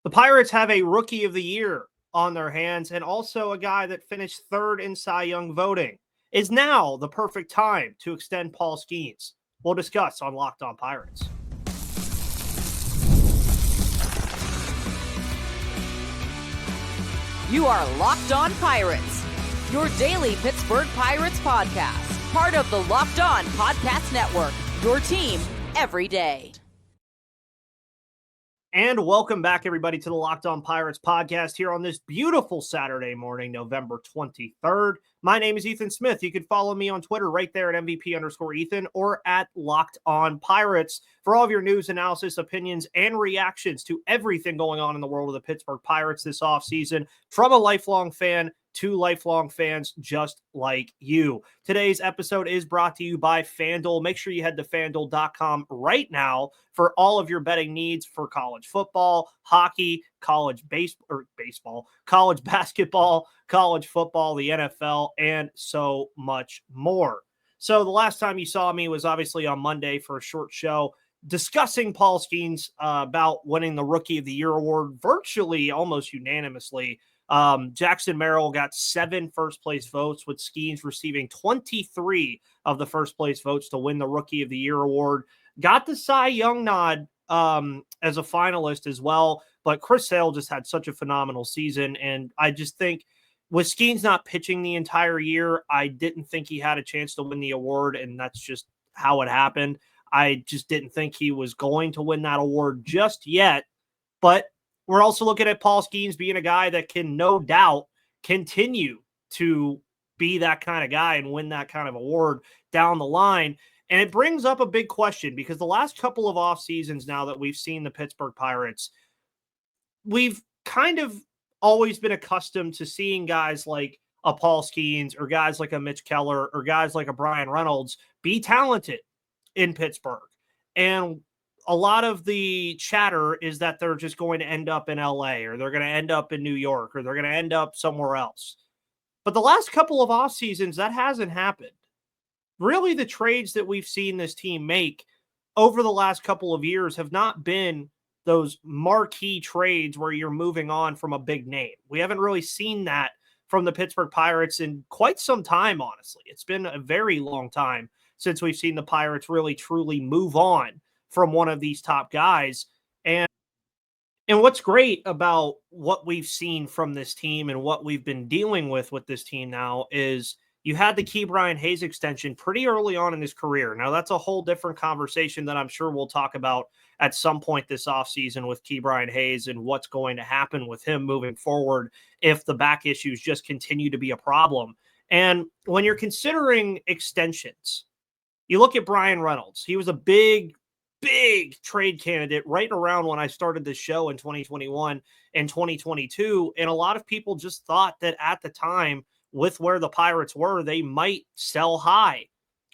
The Pirates have a Rookie of the Year on their hands and also a guy that finished third in Cy Young voting. Is now the perfect time to extend Paul Skenes? We'll discuss on Locked On Pirates. You are Locked On Pirates, your daily Pittsburgh Pirates podcast, part of the Locked On Podcast Network, your team every day. And welcome back, everybody, to the Locked On Pirates podcast here on this beautiful Saturday morning, November 23rd. My name is Ethan Smith. You can follow me on Twitter right there at MVP_Ethan or at Locked On Pirates for all of your news, analysis, opinions, and reactions to everything going on in the world of the Pittsburgh Pirates this offseason from a lifelong fan to lifelong fans just like you. Today's episode is brought to you by FanDuel. Make sure you head to FanDuel.com right now for all of your betting needs for college football, hockey, college baseball, college basketball, college football, the NFL, and so much more. So the last time you saw me was obviously on Monday for a short show discussing Paul Skenes about winning the Rookie of the Year award virtually almost unanimously. Jackson Merrill got 7 first-place votes, with Skenes receiving 23 of the first-place votes to win the Rookie of the Year award. Got the Cy Young nod as a finalist as well, but Chris Sale just had such a phenomenal season, and I just think with Skenes not pitching the entire year, I didn't think he had a chance to win the award, and that's just how it happened. I just didn't think he was going to win that award just yet, but we're also looking at Paul Skenes being a guy that can no doubt continue to be that kind of guy and win that kind of award down the line. And it brings up a big question because the last couple of off seasons now that we've seen the Pittsburgh Pirates, we've kind of always been accustomed to seeing guys like a Paul Skenes or guys like a Mitch Keller or guys like a Brian Reynolds be talented in Pittsburgh. And a lot of the chatter is that they're just going to end up in LA or they're going to end up in New York or they're going to end up somewhere else. But the last couple of off seasons, that hasn't happened. Really, the trades that we've seen this team make over the last couple of years have not been those marquee trades where you're moving on from a big name. We haven't really seen that from the Pittsburgh Pirates in quite some time, honestly. It's been a very long time since we've seen the Pirates really truly move on from one of these top guys. And what's great about what we've seen from this team and what we've been dealing with this team now is you had the Ke'Bryan Hayes extension pretty early on in his career. Now, that's a whole different conversation that I'm sure we'll talk about at some point this offseason with Ke'Bryan Hayes and what's going to happen with him moving forward if the back issues just continue to be a problem. And when you're considering extensions, you look at Brian Reynolds. He was a big trade candidate right around when I started this show in 2021 and 2022. And a lot of people just thought that at the time, with where the Pirates were, they might sell high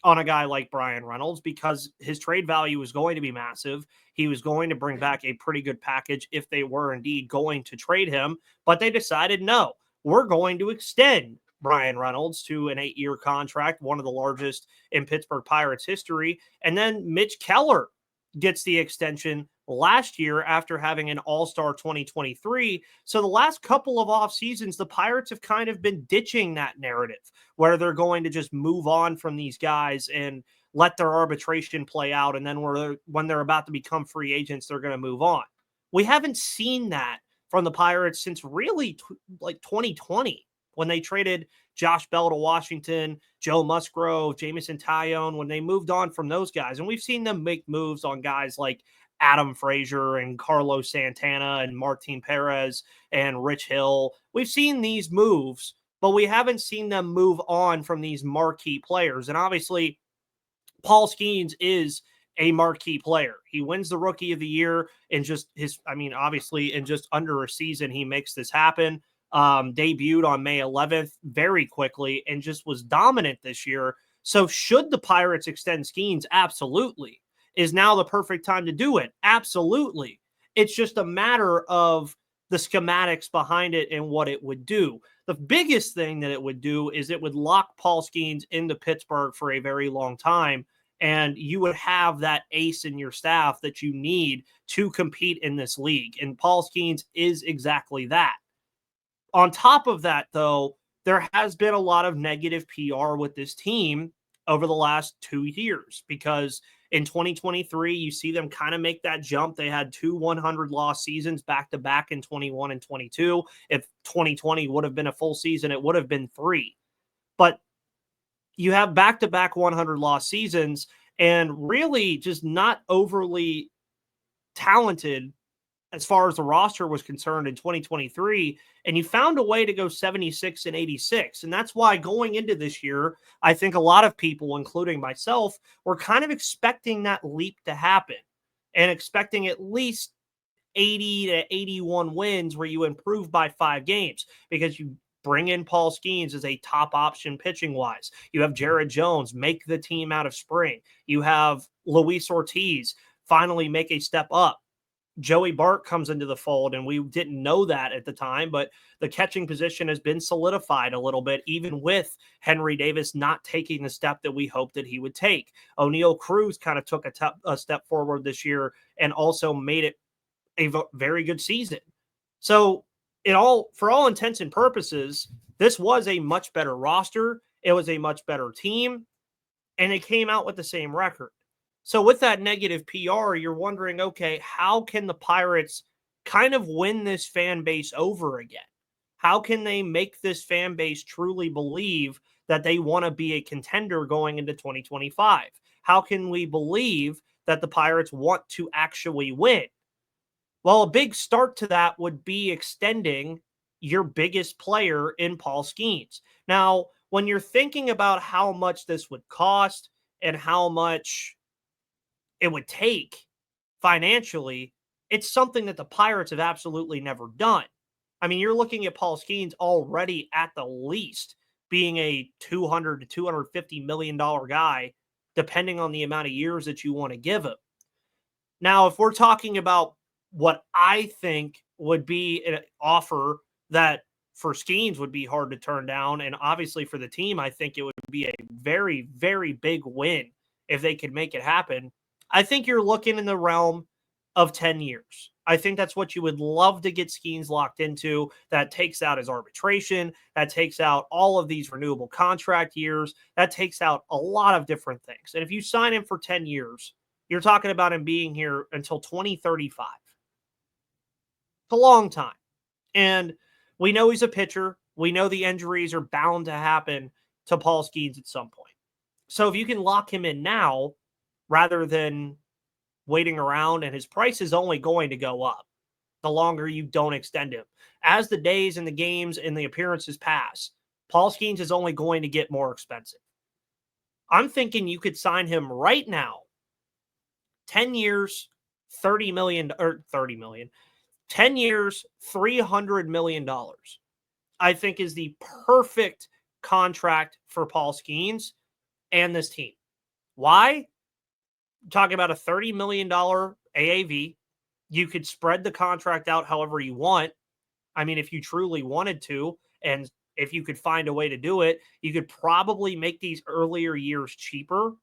on a guy like Brian Reynolds because his trade value was going to be massive. He was going to bring back a pretty good package if they were indeed going to trade him. But they decided, no, we're going to extend Brian Reynolds to an 8-year contract, one of the largest in Pittsburgh Pirates history. And then Mitch Keller gets the extension last year after having an all-star 2023. So the last couple of off seasons, the Pirates have kind of been ditching that narrative where they're going to just move on from these guys and let their arbitration play out. And then when they're about to become free agents, they're going to move on. We haven't seen that from the Pirates since really like 2020 when they traded Josh Bell to Washington, Joe Musgrove, Jamison Tyone, when they moved on from those guys. And we've seen them make moves on guys like Adam Frazier and Carlos Santana and Martin Perez and Rich Hill. We've seen these moves, but we haven't seen them move on from these marquee players. And obviously, Paul Skenes is a marquee player. He wins the Rookie of the Year in just obviously in just under a season, he makes this happen. Debuted on May 11th very quickly and just was dominant this year. So should the Pirates extend Skenes? Absolutely. Is now the perfect time to do it? Absolutely. It's just a matter of the schematics behind it and what it would do. The biggest thing that it would do is it would lock Paul Skenes into Pittsburgh for a very long time and you would have that ace in your staff that you need to compete in this league. And Paul Skenes is exactly that. On top of that, though, there has been a lot of negative PR with this team over the last 2 years because in 2023, you see them kind of make that jump. They had 2 100-loss seasons back to back in 21 and 22. If 2020 would have been a full season, it would have been 3. But you have back-to-back 100-loss seasons and really just not overly talented as far as the roster was concerned in 2023, and you found a way to go 76 and 86. And that's why going into this year, I think a lot of people, including myself, were kind of expecting that leap to happen and expecting at least 80 to 81 wins where you improve by 5 games because you bring in Paul Skenes as a top option pitching wise. You have Jared Jones make the team out of spring. You have Luis Ortiz finally make a step up. Joey Bart comes into the fold, and we didn't know that at the time, but the catching position has been solidified a little bit, even with Henry Davis not taking the step that we hoped that he would take. O'Neal Cruz kind of took a step forward this year and also made it a very good season. So for all intents and purposes, this was a much better roster. It was a much better team, and it came out with the same record. So with that negative PR, you're wondering, okay, how can the Pirates kind of win this fan base over again? How can they make this fan base truly believe that they want to be a contender going into 2025? How can we believe that the Pirates want to actually win? Well, a big start to that would be extending your biggest player in Paul Skenes. Now, when you're thinking about how much this would cost and how much it would take financially, it's something that the Pirates have absolutely never done. I mean, you're looking at Paul Skenes already at the least being a $200 to $250 million guy, depending on the amount of years that you want to give him. Now, if we're talking about what I think would be an offer that for Skenes would be hard to turn down, and obviously for the team, I think it would be a very, very big win if they could make it happen. I think you're looking in the realm of 10 years. I think that's what you would love to get Skenes locked into. That takes out his arbitration. That takes out all of these renewable contract years. That takes out a lot of different things. And if you sign him for 10 years, you're talking about him being here until 2035. It's a long time. And we know he's a pitcher. We know the injuries are bound to happen to Paul Skenes at some point. So if you can lock him in now, rather than waiting around, and his price is only going to go up the longer you don't extend him. As the days and the games and the appearances pass, Paul Skenes is only going to get more expensive. I'm thinking you could sign him right now, 10 years, 30 million, 10 years, $300 million, I think is the perfect contract for Paul Skenes and this team. Why? Talking about a $30 million AAV. You could spread the contract out however you want. I mean, if you truly wanted to, and if you could find a way to do it, you could probably make these earlier years cheaper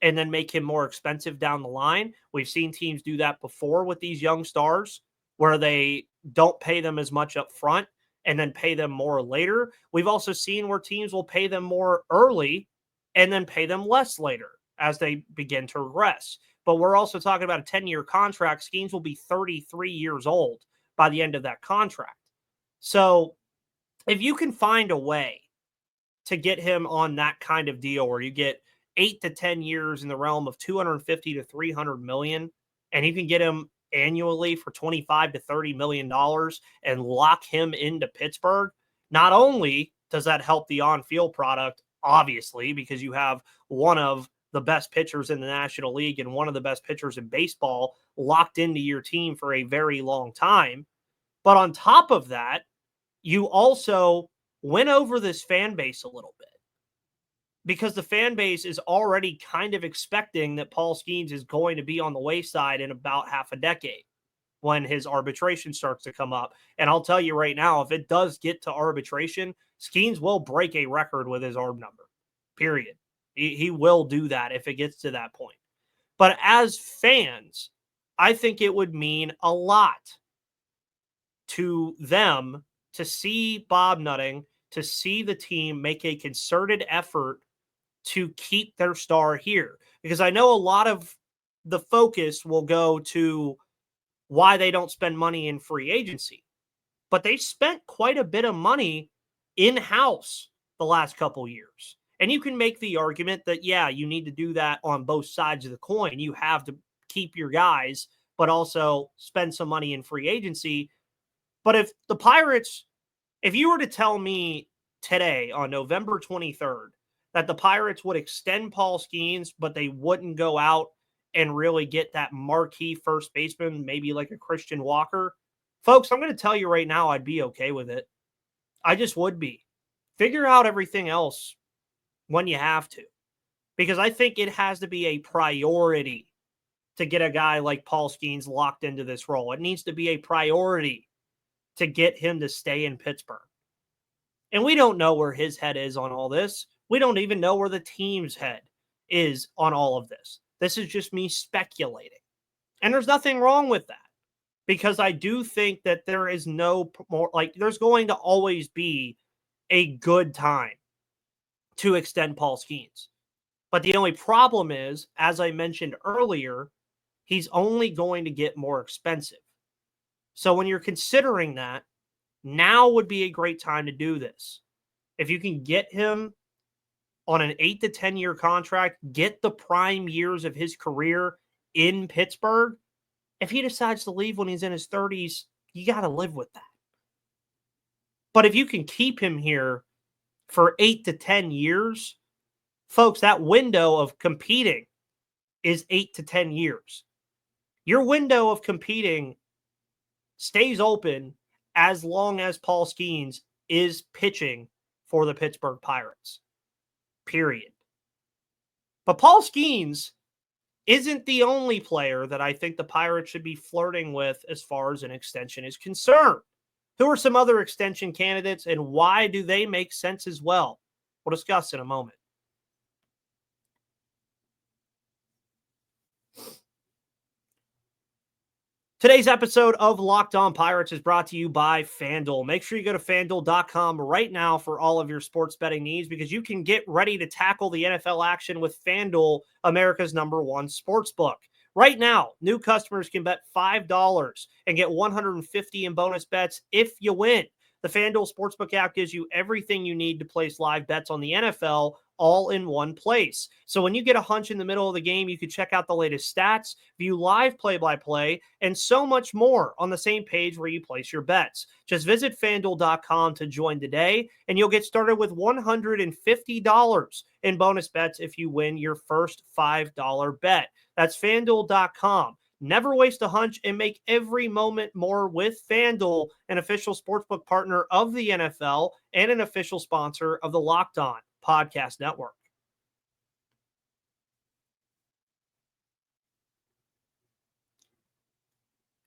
and then make him more expensive down the line. We've seen teams do that before with these young stars where they don't pay them as much up front and then pay them more later. We've also seen where teams will pay them more early and then pay them less later as they begin to regress. But we're also talking about a 10-year contract. Skenes will be 33 years old by the end of that contract. So if you can find a way to get him on that kind of deal where you get 8 to 10 years in the realm of 250 to 300 million, and you can get him annually for 25 to 30 million dollars and lock him into Pittsburgh, not only does that help the on-field product, obviously, because you have one of the best pitchers in the National League and one of the best pitchers in baseball locked into your team for a very long time. But on top of that, you also win over this fan base a little bit because the fan base is already kind of expecting that Paul Skenes is going to be on the wayside in about half a decade when his arbitration starts to come up. And I'll tell you right now, if it does get to arbitration, Skenes will break a record with his arb number, period. He will do that if it gets to that point. But as fans, I think it would mean a lot to them to see Bob Nutting, to see the team make a concerted effort to keep their star here. Because I know a lot of the focus will go to why they don't spend money in free agency. But they spent quite a bit of money in-house the last couple years. And you can make the argument that, yeah, you need to do that on both sides of the coin. You have to keep your guys, but also spend some money in free agency. But if the Pirates, if you were to tell me today on November 23rd that the Pirates would extend Paul Skenes, but they wouldn't go out and really get that marquee first baseman, maybe like a Christian Walker, folks, I'm going to tell you right now, I'd be okay with it. I just would be. Figure out everything else when you have to, because I think it has to be a priority to get a guy like Paul Skenes locked into this role. It needs to be a priority to get him to stay in Pittsburgh. And we don't know where his head is on all this. We don't even know where the team's head is on all of this. This is just me speculating. And there's nothing wrong with that, because I do think that there is no more, like, there's going to always be a good time to extend Paul Skenes. But the only problem is, as I mentioned earlier, he's only going to get more expensive. So when you're considering that, now would be a great time to do this. If you can get him on an 8 to 10 year contract, get the prime years of his career in Pittsburgh. If he decides to leave when he's in his 30s, you got to live with that. But if you can keep him here for 8 to 10 years, folks, that window of competing is 8 to 10 years. Your window of competing stays open as long as Paul Skenes is pitching for the Pittsburgh Pirates. Period. But Paul Skenes isn't the only player that I think the Pirates should be flirting with as far as an extension is concerned. Who are some other extension candidates, and why do they make sense as well? We'll discuss in a moment. Today's episode of Locked On Pirates is brought to you by FanDuel. Make sure you go to FanDuel.com right now for all of your sports betting needs, because you can get ready to tackle the NFL action with FanDuel, America's #1 sportsbook. Right now, new customers can bet $5 and get $150 in bonus bets if you win. The FanDuel Sportsbook app gives you everything you need to place live bets on the NFL all in one place. So when you get a hunch in the middle of the game, you can check out the latest stats, view live play-by-play, and so much more on the same page where you place your bets. Just visit FanDuel.com to join today, and you'll get started with $150 in bonus bets if you win your first $5 bet. That's FanDuel.com. Never waste a hunch and make every moment more with FanDuel, an official sportsbook partner of the NFL and an official sponsor of the Locked On Podcast Network.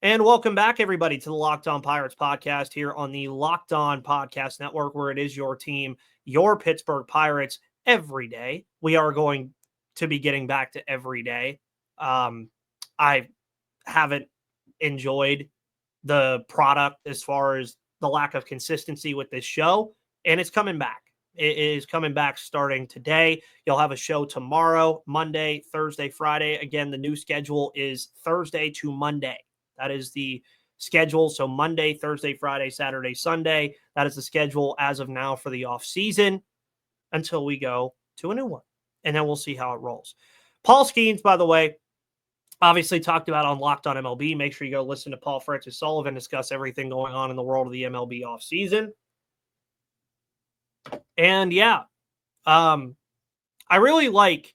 And welcome back, everybody, to the Locked On Pirates podcast here on the Locked On Podcast Network, where it is your team, your Pittsburgh Pirates, every day. We are going to be getting back to every day. I haven't enjoyed the product as far as the lack of consistency with this show, and it's coming back. It is coming back starting today. You'll have a show tomorrow, Monday, Thursday, Friday. Again, the new schedule is Thursday to Monday. That is the schedule. So Monday, Thursday, Friday, Saturday, Sunday. That is the schedule as of now for the off season until we go to a new one. And then we'll see how it rolls. Paul Skenes, by the way, obviously talked about on Locked On MLB. Make sure you go listen to Paul Francis Sullivan discuss everything going on in the world of the MLB offseason. And yeah, I really like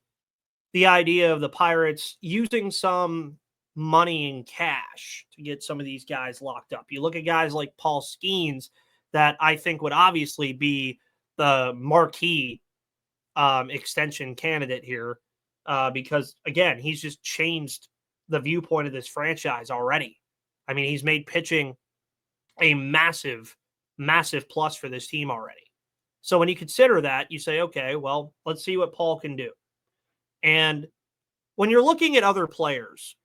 the idea of the Pirates using some money in cash to get some of these guys locked up. You look at guys like Paul Skenes that I think would obviously be the marquee extension candidate here because, again, he's just changed the viewpoint of this franchise already. I mean, he's made pitching a massive, massive plus for this team already. So when you consider that, you say, okay, well, let's see what Paul can do. And when you're looking at other players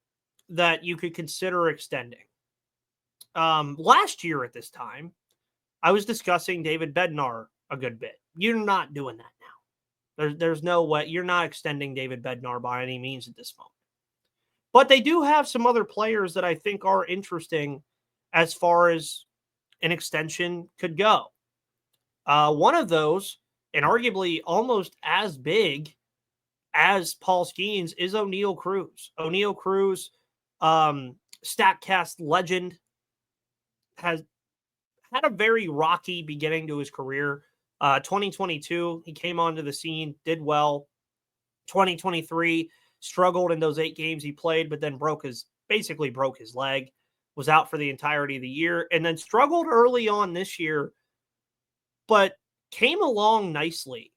that you could consider extending, last year at this time, I was discussing David Bednar a good bit. You're not doing that now. There's no way. You're not extending David Bednar by any means at this moment. But they do have some other players that I think are interesting as far as an extension could go. One of those, and arguably almost as big as Paul Skenes, is O'Neal Cruz. O'Neal Cruz, StatCast legend, has had a very rocky beginning to his career. 2022, he came onto the scene, did well. 2023, struggled in those 8 games he played, but then basically broke his leg, was out for the entirety of the year, and then struggled early on this year, but came along nicely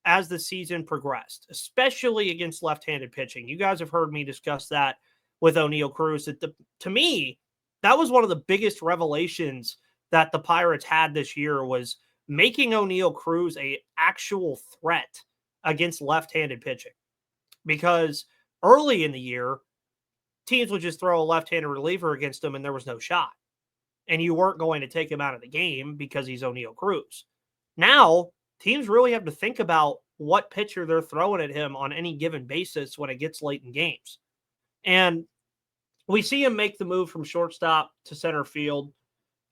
as the season progressed, especially against left-handed pitching. You guys have heard me discuss that with O'Neal Cruz. To me, that was one of the biggest revelations that the Pirates had this year, was making O'Neal Cruz a actual threat against left-handed pitching. Because early in the year, teams would just throw a left-handed reliever against him and there was no shot. And you weren't going to take him out of the game because he's O'Neal Cruz. Now, teams really have to think about what pitcher they're throwing at him on any given basis when it gets late in games. And we see him make the move from shortstop to center field.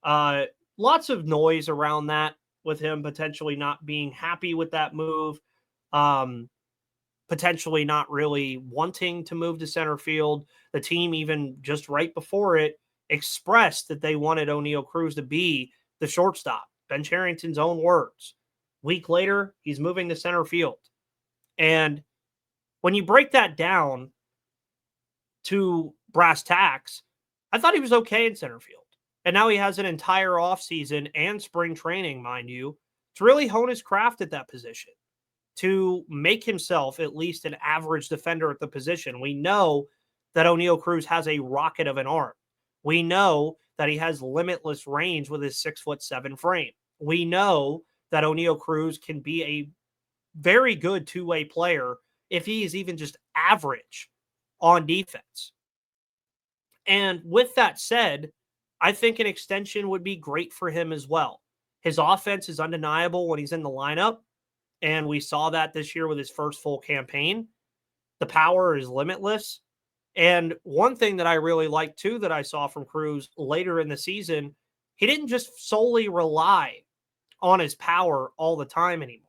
Lots of noise around that, with him potentially not being happy with that move. Potentially not really wanting to move to center field. The team, even just right before it, expressed that they wanted O'Neal Cruz to be the shortstop. Ben Cherington's own words. Week later, he's moving to center field. And when you break that down to brass tacks, I thought he was okay in center field. And now he has an entire offseason and spring training, mind you, to really hone his craft at that position, to make himself at least an average defender at the position. We know that O'Neal Cruz has a rocket of an arm. We know that he has limitless range with his 6'7" frame. We know that O'Neal Cruz can be a very good two-way player if he is even just average on defense. And with that said, I think an extension would be great for him as well. His offense is undeniable when he's in the lineup, and we saw that this year with his first full campaign. The power is limitless. And one thing that I really liked too that I saw from Cruz later in the season, he didn't just solely rely on his power all the time anymore.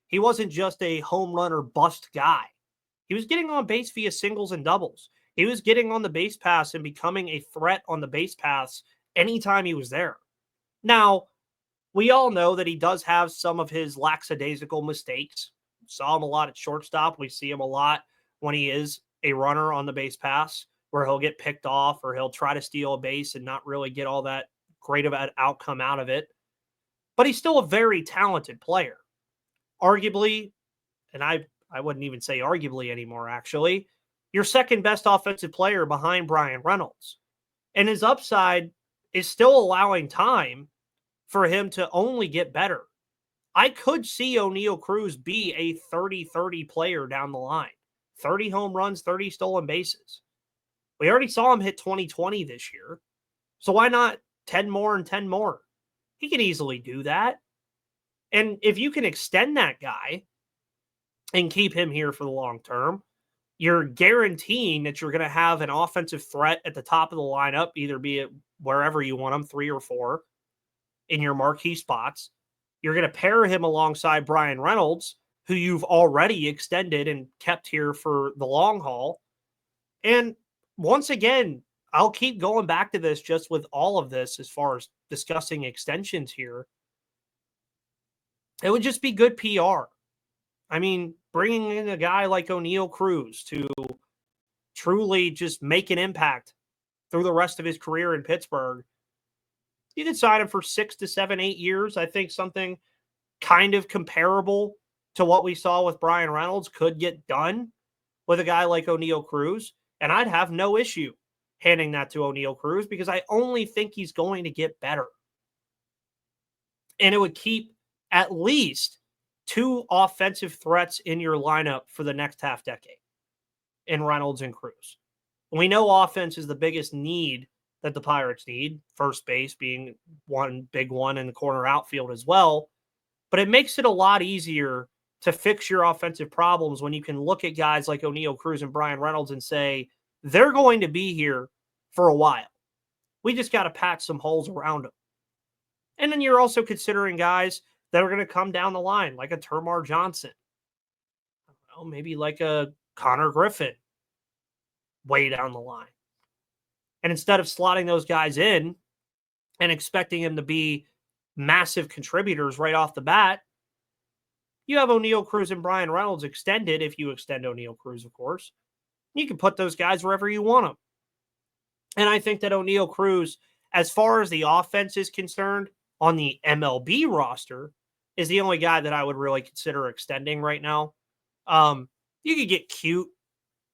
He wasn't just a home run or bust guy. He was getting on base via singles and doubles. He was getting on the base pass and becoming a threat on the base paths anytime he was there. Now, we all know that he does have some of his lackadaisical mistakes. Saw him a lot at shortstop. We see him a lot when he is a runner on the base pass, where he'll get picked off or he'll try to steal a base and not really get all that great of an outcome out of it. But he's still a very talented player. Arguably, and I wouldn't even say arguably anymore, actually, your second best offensive player behind Brian Reynolds. And his upside is still allowing time for him to only get better. I could see O'Neal Cruz be a 30-30 player down the line. 30 home runs, 30 stolen bases. We already saw him hit 20-20 this year. So why not 10 more and 10 more? He can easily do that. And if you can extend that guy and keep him here for the long term, you're guaranteeing that you're going to have an offensive threat at the top of the lineup, either be it wherever you want him, 3 or 4, in your marquee spots. You're going to pair him alongside Brian Reynolds, who you've already extended and kept here for the long haul. And once again, I'll keep going back to this just with all of this as far as discussing extensions here. It would just be good PR. I mean, bringing in a guy like O'Neal Cruz to truly just make an impact through the rest of his career in Pittsburgh, you could sign him for 6 to 7, 8 years. I think something kind of comparable to what we saw with Brian Reynolds could get done with a guy like O'Neal Cruz. And I'd have no issue handing that to O'Neal Cruz because I only think he's going to get better. And it would keep at least 2 offensive threats in your lineup for the next half decade. in Reynolds and Cruz. We know offense is the biggest need that the Pirates need, first base being one big one in the corner outfield as well. But it makes it a lot easier to fix your offensive problems when you can look at guys like O'Neal Cruz and Brian Reynolds and say, they're going to be here for a while. We just got to patch some holes around them. And then you're also considering guys that are going to come down the line, like a Termar Johnson. I don't know, maybe like a Connor Griffin way down the line. And instead of slotting those guys in and expecting them to be massive contributors right off the bat, you have O'Neal Cruz and Brian Reynolds extended, if you extend O'Neal Cruz, of course. You can put those guys wherever you want them. And I think that O'Neal Cruz, as far as the offense is concerned, on the MLB roster, is the only guy that I would really consider extending right now. You could get cute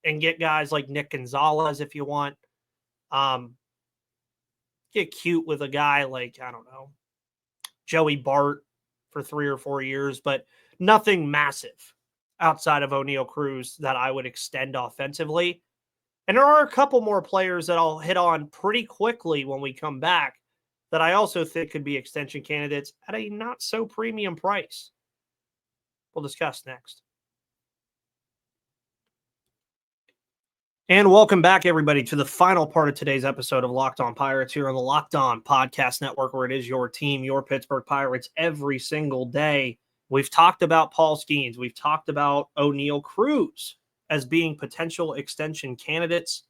and get guys like Nick Gonzalez if you want. Get cute with a guy like, I don't know, Joey Bart for 3 or 4 years, but nothing massive outside of O'Neal Cruz that I would extend offensively. And there are a couple more players that I'll hit on pretty quickly when we come back that I also think could be extension candidates at a not so premium price. We'll discuss next. And welcome back, everybody, to the final part of today's episode of Locked On Pirates here on the Locked On Podcast Network, where it is your team, your Pittsburgh Pirates, every single day. We've talked about Paul Skenes. We've talked about O'Neal Cruz as being potential extension candidates.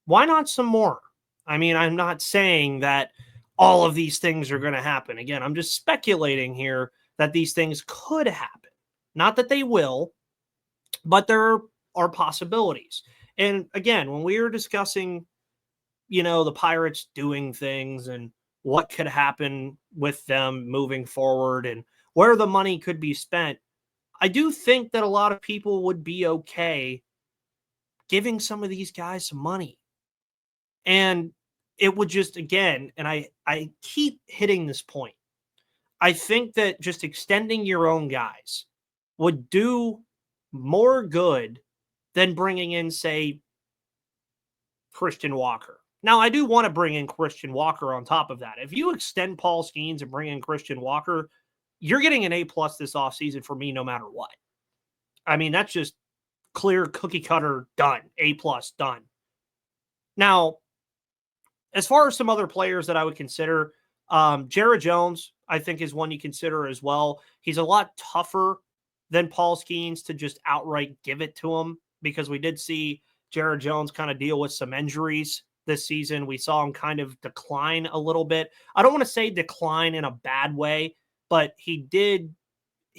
Why not some more? I mean, I'm not saying that all of these things are going to happen. Again, I'm just speculating here that these things could happen. Not that they will, but there are possibilities. And again, when we were discussing, the Pirates doing things and what could happen with them moving forward and where the money could be spent, I do think that a lot of people would be okay giving some of these guys some money. And it would just, again, and I keep hitting this point, I think that just extending your own guys would do more good than bringing in, say, Christian Walker. Now, I do want to bring in Christian Walker on top of that. If you extend Paul Skenes and bring in Christian Walker, you're getting an A+ this offseason for me no matter what. I mean, that's just clear cookie cutter done. A+ done. Now, as far as some other players that I would consider, Jared Jones, I think, is one you consider as well. He's a lot tougher than Paul Skenes to just outright give it to him, because we did see Jared Jones kind of deal with some injuries this season. We saw him kind of decline a little bit. I don't want to say decline in a bad way, but he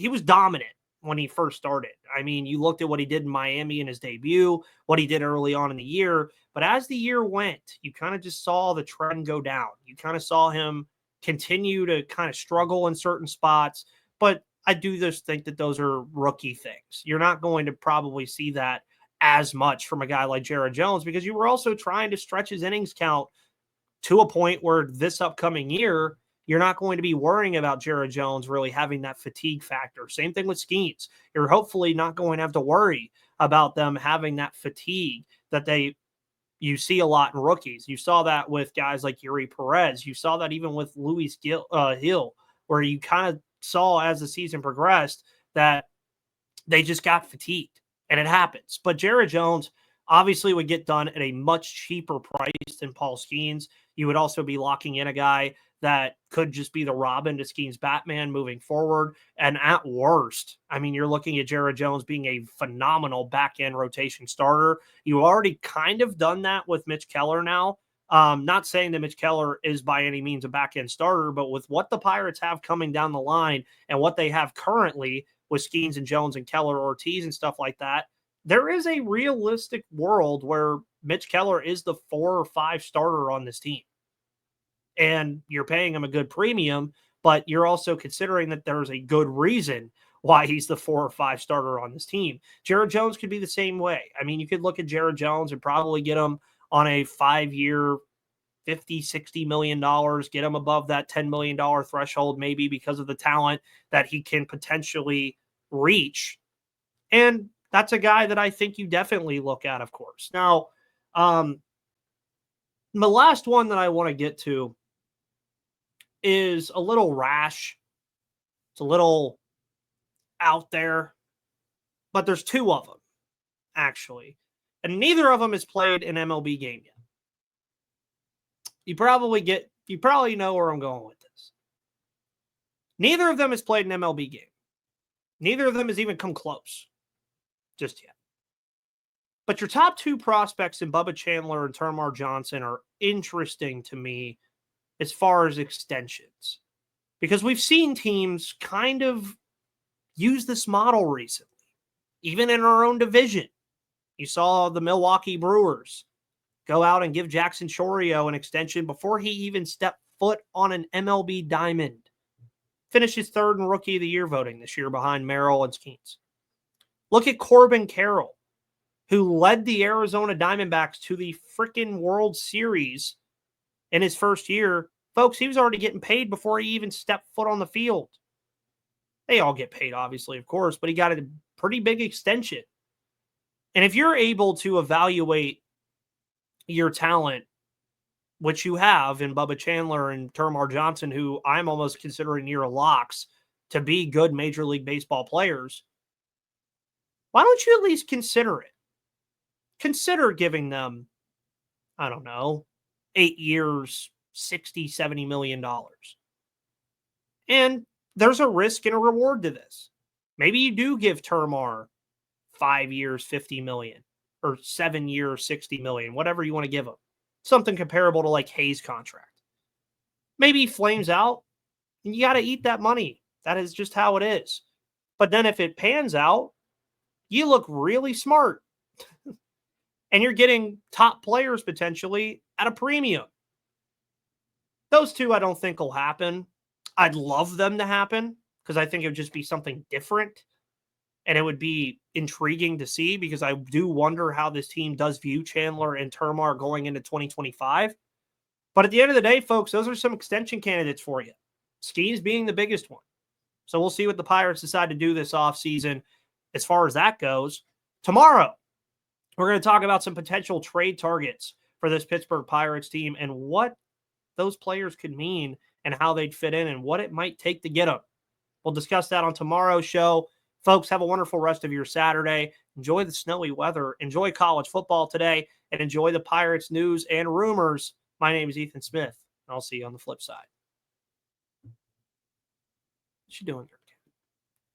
was dominant when he first started. I mean, you looked at what he did in Miami in his debut, what he did early on in the year, but as the year went, you kind of just saw the trend go down. You kind of saw him continue to kind of struggle in certain spots, but I do just think that those are rookie things. You're not going to probably see that as much from a guy like Jared Jones, because you were also trying to stretch his innings count to a point where this upcoming year, you're not going to be worrying about Jared Jones really having that fatigue factor. Same thing with Skenes. You're hopefully not going to have to worry about them having that fatigue that you see a lot in rookies. You saw that with guys like Yuri Perez. You saw that even with Luis Hill, where you kind of saw as the season progressed that they just got fatigued, and it happens. But Jared Jones obviously would get done at a much cheaper price than Paul Skenes. You would also be locking in a guy that could just be the Robin to Skenes Batman moving forward. And at worst, I mean, you're looking at Jared Jones being a phenomenal back-end rotation starter. You already kind of done that with Mitch Keller now. Not saying that Mitch Keller is by any means a back-end starter, but with what the Pirates have coming down the line and what they have currently with Skenes and Jones and Keller, Ortiz and stuff like that, there is a realistic world where Mitch Keller is the 4 or 5 starter on this team. And you're paying him a good premium, but you're also considering that there's a good reason why he's the 4 or 5 starter on this team. Jared Jones could be the same way. I mean, you could look at Jared Jones and probably get him on a 5-year, $50-60 million, get him above that $10 million threshold, maybe because of the talent that he can potentially reach. And That's a guy that I think you definitely look at, of course. Now, the last one that I want to get to is a little rash. It's a little out there, but there's two of them, actually. And neither of them has played an MLB game yet. You probably know where I'm going with this. Neither of them has played an MLB game. Neither of them has even come close just yet. But your top two prospects in Bubba Chandler and Termarr Johnson are interesting to me as far as extensions. Because we've seen teams kind of use this model recently, even in our own division. You saw the Milwaukee Brewers go out and give Jackson Chourio an extension before he even stepped foot on an MLB diamond. Finishes third in Rookie of the Year voting this year behind Merrill and Skenes. Look at Corbin Carroll, who led the Arizona Diamondbacks to the freaking World Series in his first year. Folks, he was already getting paid before he even stepped foot on the field. They all get paid, obviously, of course, but he got a pretty big extension. And if you're able to evaluate your talent, which you have in Bubba Chandler and Termarr Johnson, who I'm almost considering near locks to be good Major League Baseball players, why don't you at least consider it? Consider giving them, I don't know, 8 years, $60, $70 million. And there's a risk and a reward to this. Maybe you do give Termarr 5 years, $50 million, or 7 years, $60 million, whatever you want to give him. Something comparable to like Hayes' contract. Maybe he flames out, and you got to eat that money. That is just how it is. But then if it pans out, you look really smart. And you're getting top players potentially at a premium. Those two I don't think will happen. I'd love them to happen because I think it would just be something different. And it would be intriguing to see because I do wonder how this team does view Chandler and Termarr going into 2025. But at the end of the day, folks, those are some extension candidates for you. Skenes being the biggest one. So we'll see what the Pirates decide to do this offseason as far as that goes. Tomorrow, we're going to talk about some potential trade targets for this Pittsburgh Pirates team and what those players could mean and how they'd fit in and what it might take to get them. We'll discuss that on tomorrow's show. Folks, have a wonderful rest of your Saturday. Enjoy the snowy weather. Enjoy college football today and enjoy the Pirates news and rumors. My name is Ethan Smith, and I'll see you on the flip side. What you doing, girl?